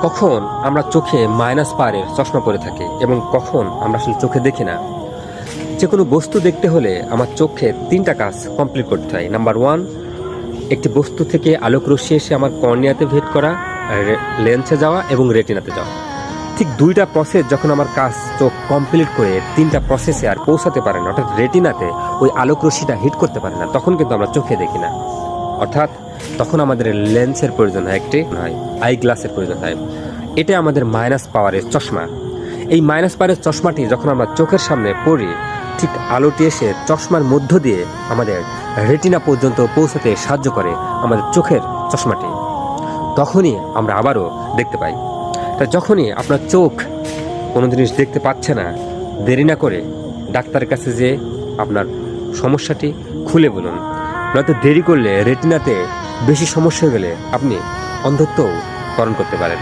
কখন আমরা চোখে মাইনাস পাওয়ারের চশমা পরে থাকি এবং কখন আমরা আসলে চোখে দেখি না। যে কোনো বস্তু দেখতে হলে আমার চোখে 3টা কাজ কমপ্লিট করতে হয়। নাম্বার 1, একটি বস্তু থেকে আলোক রশ্মি এসে আমার কর্নিয়াতে ভেদ করা, লেন্সে যাওয়া এবং রেটিনাতে যাওয়া। ঠিক 2টা প্রসেস যখন আমার কাজ চোখ কমপ্লিট করে 3টা প্রসেসে আর পৌঁছাতে পারে না, অর্থাৎ রেটিনাতে ওই আলোক রশ্মিটা হিট করতে পারে না, তখন কিন্তু আমরা চোখে দেখি না। অর্থাৎ তখন আমাদের লেন্সের প্রয়োজন হয়, একটি আই গ্লাসের প্রয়োজন হয়। এটা আমাদের মাইনাস পাওয়ারের চশমা। এই মাইনাস পাওয়ারের চশমাটি যখন আমরা চোখের সামনে পড়ি, ঠিক আলোটি এসে চশমার মধ্য দিয়ে আমাদের রেটিনা পর্যন্ত পৌঁছাতে সাহায্য করে আমাদের চোখের চশমাটি। তখনই আমরা আবারও দেখতে পাই। তা যখনই আপনার চোখ কোনো জিনিস দেখতে পাচ্ছে না, দেরি না করে ডাক্তারের কাছে যেয়ে আপনার সমস্যাটি খুলে বলুন। নয়তো দেরি করলে রেটিনাতে বেশি সমস্যা হয়ে গেলে আপনি অন্ধত্বও বরণ করতে পারেন।